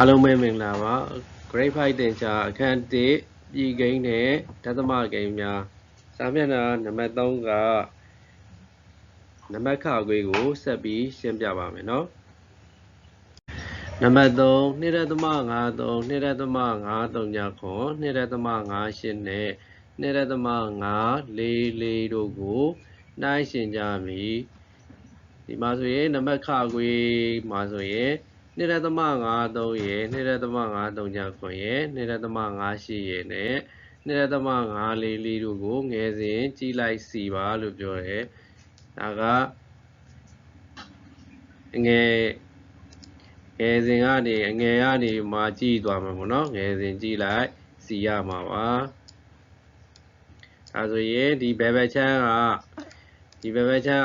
အားလုံးပဲမင်္ဂလာပါ Grade 5 သင်ကြားအခန်း1ပြည်ကိန်းနဲ့ဒသမကိန်းများစာမျက်နှာနံပါတ်3ကနံပါတ်ခအခွေကိုဆက်ပြီးရှင်းပြပါမယ်နော်နံပါတ်3 2.53 2.53ညခွန် 2.58 နဲ့ 2.544 တို့ကိုနှိုင်းယှဉ်ကြမည်ဒီမှာဆိုရင်နံပါတ်ခအခွေမှာဆိုရင်2.53ရဲ့2.53ညခွန်ရဲ့2.58ရဲ့နဲ့2.544တို့ကိုငယ်စဉ်ကြည့်လိုက်စီပါလို့ပြောတယ်ဒါကငယ်စဉ်ကနေအငယ်ကနေမှကြည့်သွားမှာပေါ့နော်ငယ်စဉ်ကြည့်လိုက်စီရမှာပါဒါဆိုရင်ဒီဘယ်ဘက်ချမ်းက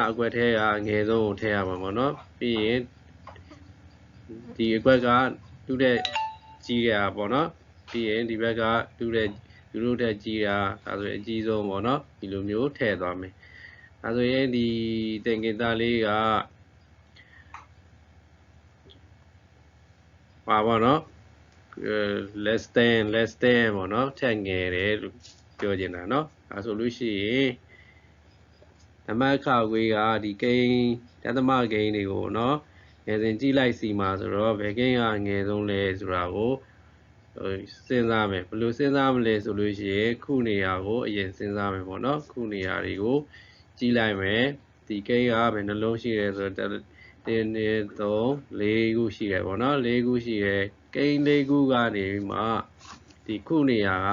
အကွက်ထဲကအငယ်ဆုံးကိုထည့်ရမှာပေါ့နော်ပြီးရင်ဒီအကွက်ကတူးတဲ့ကြီးရပေါ့နော်ပြီးရင်ဒီဘက်ကတူးတဲ့လူတို့တဲ့ကြီးရဒါဆိုရင်အကြီးဆုံးပေါ့နော်ဒီလိုမျိုးထည့်သွားမယ်ဒါဆိုရင်ဒီသင်္ကေတလေးကပါပေါ့နော်less than ပေါ့နော်ထက်ငယ်တယ်လို့ပြောချင်တာနော်ဒါဆိုလို့ရှိရင်နံပါတ်ခအခွေကဒီကိန်းဒသမကိန်းတွေကိုနော်ငယ်စဉ်ကြည့်လိုက်စီမှာဆိုတော့ဘယ်ကိန်းကငယ်ဆုံးလဲဆိုတာကိုစဉ်းစားမယ်ဘယ်လိုစဉ်းစားမလဲဆိုလို့ရှိရင်ခုနေရာကိုအရင်စဉ်းစားမယ်ပေါ့နော်ခုနေရာတွေကိုကြည့်လိုက်မယ်ဒီကိန်းကဘယ်နှလုံးရှိလဲဆိုတော့1 2 3 4ခုရှိတယ်ပေါ့နော်4ခုရှိတယ်ကိန်း4ခုကနေမှဒီခုနေရာက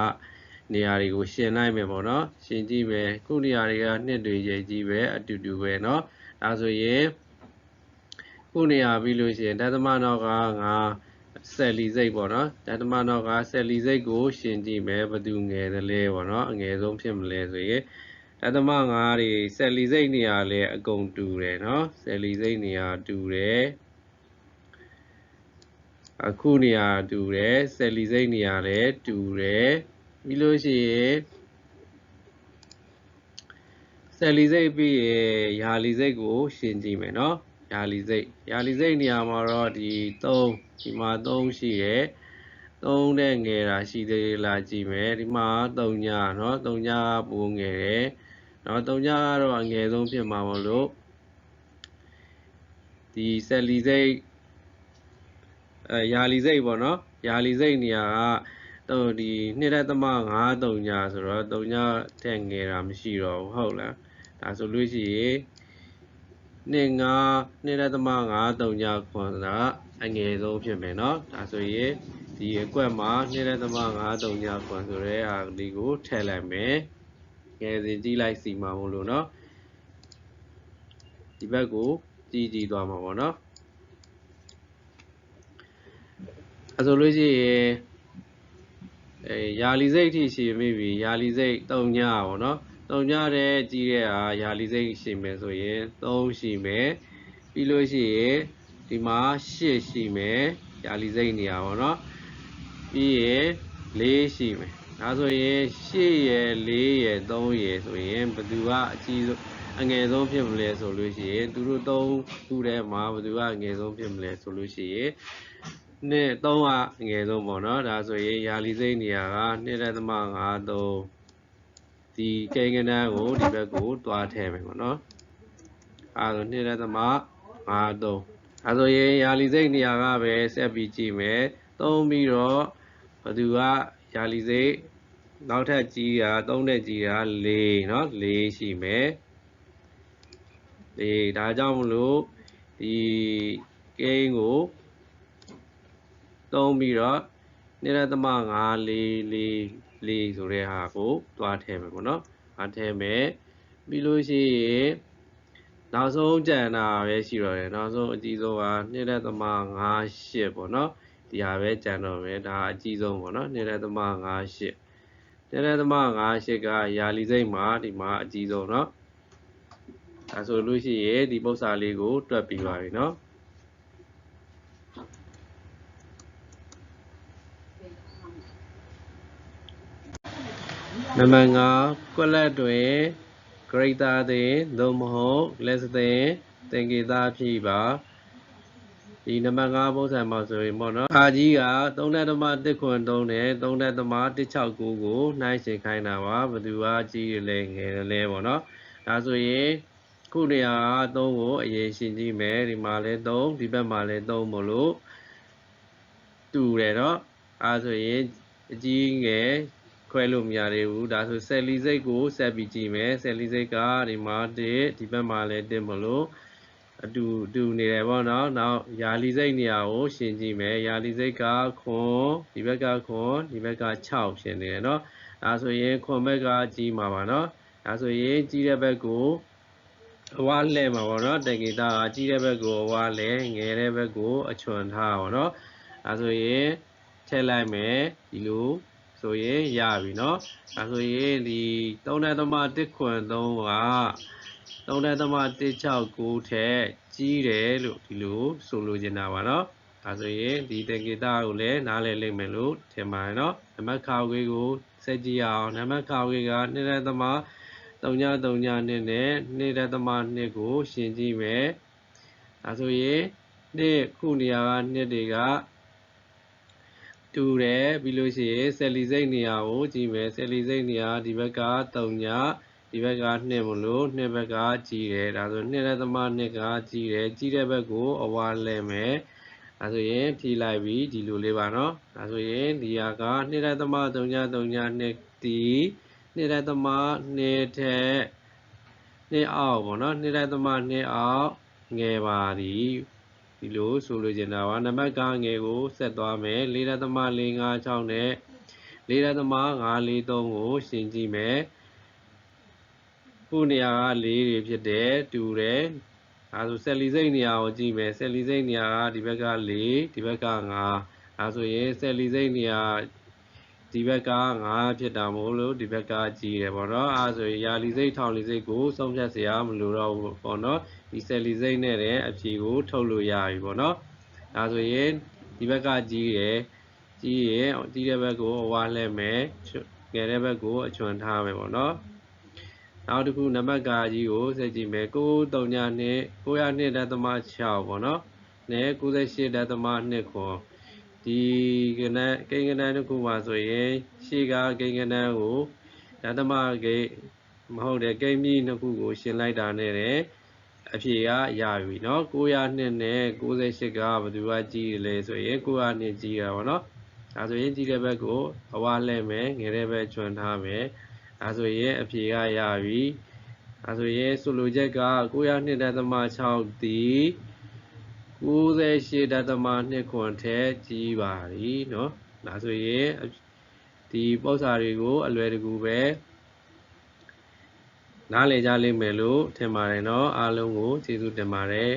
နေရာတွေကိုရှင်းလိုက်မယ်ပေါ့နော်ရှင်းကြည့်မယ်ခုနေရာတွေကနှစ်တွေကြီးကြီးပဲအတူတူပဲเนาะဒါဆိုရင်ခုနေရာပြီးလို့ရှိရင်ဒသမနောက်ကဆက်လီစိတ်ပေါ့နော်ဒသမနောက်ကဆက်လီစိတ်ကိုရှင်းကြည့်မယ်ဘယ်သူငယ်တယ်လဲပေါ့နော်အငယ်ဆုံးဖြစ်မလဲဆိုရင်ဒသမ9တွေဆက်လီစိတ်နေရာလဲအကုန်တူတယ်เนาะဆက်လီစိတ်နေရာတူတယ်အခုနေရာတူတယ်ဆက်လီစိတ်နေရာလဲတူတယ်ပြီးလို့ရှိရင်ဆက်လီစိတ်ပြီးရာလီစိတ်ကိုရှင်းကြည့်မယ်เนาะရာလီစိတ်နေရာမှာတော့ဒီ3ဒီမှာ3ရှိတယ်3တဲ့ငယ်တာရှိသေးလားကြည့်မယ်ဒီမှာ3ညเนาะ3ညပိုငယ်တယ်เนาะ3ညကတော့အငယ်ဆုံးဖြစ်မှာမလို့ဒီဆက်လီစိတ်ရာလီစိတ်ပေါ့เนาะရာလီစိတ်နေရာကဒီ2.53ညဆိုတော့3ညထက်ငယ်တာမရှိတော့ဘူးဟုတ်လားဒါဆိုလို့ရှိရင်2.53ညခွန်ဆိုတာအငယ်ဆုံးဖြစ်မယ်เนาะဒါဆိုရင်ဒီအကွက်မှာ2.53ညခွန်ဆိုတဲ့အာဒီကိုထည့်လိုက်မယ်ငယ်စဉ်ကြည့်လိုက်စီမှာမလို့เนาะဒီဘက်ကိုကြည့်သွားမှာပေါ့เนาะအဲဆိုလို့ရှိရင်ရာလီစိတ်အထိရှင်းမိပြီရာလီစိတ်3ညပေါ့เนาะ3ညတဲ့ကြီးတဲ့ဟာရာလီစိတ်ရှင်းမယ်ဆိုရင်3ရှိမယ်ပြီးလို့ရှိရင်ဒီမှာ8ရှိမယ်ရာလီစိတ်နေရာပေါ့เนาะပြီးရင်4ရှိမယ်ဒါဆိုရင်8ရယ်4ရယ်3ရယ်ဆိုရင်ဘယ်သူကအကြီးဆုံးအငယ်ဆုံးဖြစ်မလဲဆိုလို့ရှိရင်သူတို့3ခုထဲမှာဘယ်သူကအငယ်ဆုံးဖြစ်မလဲဆိုလို့ရှိရင်3ကအငယ်ဆုံးပေါ့နော်ဒါဆိုရင်ရာလီစိတ်နေရာက2.53ဒီကိန်းကဏ္ဍကိုဒီဘက်ကိုတွားထည့်မယ်ပေါ့နော်အဲဆို2.53အဲဆိုရင်ရာလီစိတ်နေရာကပဲဆက်ပြီးကြည့်မယ်3ပြီးတော့ဘယ်သူကရာလီစိတ်နောက်ထပ်ကြီးတာ3နဲ့ကြီးတာ4เนาะ4ရှိမယ်ဒါကြောင့်မလို့ဒီကိန်းကို3ပြီးတော့2.544ဆိုတဲ့ဟာကိုတွားထည့်မယ်ပေါ့နော်ထည့်မယ်ပြီးလို့ရှိရင်နောက်ဆုံးကျန်တာပဲရှိတော့တယ်နောက်ဆုံးအကြီးဆုံးက2.58ပေါ့နော်ဒီဟာပဲကျန်တော့မယ်ဒါအကြီးဆုံးပေါ့နော်2.58 2.58ကရာလီစိတ်မှာဒီမှာအကြီးဆုံးเนาะဒါဆိုလို့ရှိရင်ဒီပု္ပ္ပစာလေးကိုတွက်ပြီးပါပြီเนาะနံပါတ်5ကွက်လက်တွင် greater than သို့မဟုတ် less than သင်္ကေတဖြည့်ပါ ဒီနံပါတ်5ပုံစံမှာဆိုရင်ပေါ့နော်ခါကြီးက3.1ခွန်3နဲ့3.169ကိုနှိုင်းယှဉ်ခိုင်းတာပါဘယ်သူကကြီးရလဲငယ်ရလဲပေါ့နော်ဒါဆိုရင်ခုနေရာက3ကိုအရင်ရှင်းကြည့်မယ်ဒီမှာလဲ3ဒီဘက်မှာလဲ3မို့လို့တူတယ်เนาะအဲဆိုရင်အကြီးငယ်ခွဲလို့မရသေးဘူးဒါဆိုဆယ်လီစိတ်ကိုဆက်ပြီးကြည့်မယ်ဆယ်လီစိတ်ကဒီမှာ1ဒီဘက်မှာလဲ1မို့လို့အတူနေတယ်ပေါ့နော်နောက်ယာလီစိတ်နေရာကိုရှင်းကြည့်မယ်ယာလီစိတ်ကခွန်ဒီဘက်ကခွန်ဒီဘက်က6ဖြစ်နေတယ်เนาะဒါဆိုရင်ခွန်ဘက်ကကြီးမှာပါเนาะဒါဆိုရင်ကြီးတဲ့ဘက်ကိုအဝါလှဲ့မှာပေါ့နော်တက္ကိတာကကြီးတဲ့ဘက်ကိုအဝါလှဲ့ငယ်တဲ့ဘက်ကိုအချွန်ထားပါတော့ဒါဆိုရင်ထည့်လိုက်မယ်ဒီလိုဆိုရင်ရပြီเนาะဒါဆိုရင်ဒီ3.1ခွန်3က3.169ထက်ကြီးတယ်လို့ဒီလိုဆိုလိုချင်တာပါเนาะဒါဆိုရင်ဒီတက္ကိတာကိုလည်းနားလည်လိမ့်မယ်လို့ထင်ပါတယ်เนาะနံပါတ်ခါခွေးကိုဆက်ကြည့်အောင်နံပါတ်ခါခွေးက2.3နဲ့2.2ကိုရှင်းကြည့်မယ်။ဒါဆိုရင်ခုနေရာကတွေကတူတယ်ပြီးလို့ရှိရင်ဆယ်လီစိတ်နေရာကိုကြည့်မယ်ဆယ်လီစိတ်နေရာဒီဘက်က3ဒီဘက်က2မလို့2ဘက်ကကြီးတယ်ဒါဆို2.2ကကြီးတယ်ကြီးတဲ့ဘက်ကိုအဝါလဲမယ်ဒါဆိုရင်ဖြည့်လိုက်ပြီးဒီလိုလေးပါနော်ဒါဆိုရင်ဒီဟာက2.332တီ2.2ထက်2အောက်ပေါ့နော်2.2အောက်ငယ်ပါသည်ဒီလိုဆိုလိုချင်တာပါနံပါတ်ကငယ်ကိုဆက်သွားမယ်4.456နဲ့4.543ကိုရှင်းကြည့်မယ်ခုနေရာက4တွေဖြစ်တယ်တူတယ်အဲဆိုဆယ်လီစိတ်နေရာကိုကြည့်မယ်ဆယ်လီစိတ်နေရာကဒီဘက်က4ဒီဘက်က5အဲဆိုရင်ဆယ်လီစိတ်နေရာဒီဘက်က5ဖြစ်တာမို့လို့ဒီဘက်ကကြီးတယ်ပေါ့နော်အဲဆိုရင်ယာလီစိတ်ထောင်လီစိတ်ကိုဆုံးဖြတ်เสียမလိုတော့ဘူးပေါ့နော်ဒီဆယ်လီစိတ်နဲ့တဲ့အဖြေကိုထုတ်လို့ရပြီပေါ့နော်ဒါဆိုရင်ဒီဘက်ကကြီးတယ်ကြီးတဲ့ဘက်ကိုအဝါလှည့်မယ်ငယ်တဲ့ဘက်ကိုအချွန်ထားမယ်ပေါ့နော်နောက်တစ်ခုနံပါတ်ကာကြီးကိုဆက်ကြည့်မယ်902.6ပေါ့နော်နဲ့98.2ခွန်ဒီကိန်းဂဏန်းတစ်ခုမှာဆိုရင်ရှေ့ကကိန်းဂဏန်းကိုဓာတမကိန်းမဟုတ်တဲ့ကိန်းမြင့်နှစ်ခုကိုရှင်းလိုက်တာနဲ့အဖြေကရပြီเนาะ902နဲ့98ကဘယ်သူကကြီးတယ်လဲဆိုရင်902ကြီးတာပေါ့နော်ဒါဆိုရင်ကြီးတဲ့ဘက်ကိုအဝါလှည့်မယ်ငယ်တဲ့ဘက်ချွန်ထားမယ်ဒါဆိုရင်အဖြေကရပြီဒါဆိုရင်ဆိုလိုချက်က902.6ဒီ98.2ခွန်ထက်ကြီးပါသည်เนาะဒါဆိုရင်ဒီပု္ပ္ပစာတွေကိုအလွယ်တကူပဲနားလည်ကြလိမ့်မယ်လို့ထင်ပါတယ်เนาะအားလုံးကိုကျေးဇူးတင်ပါတယ်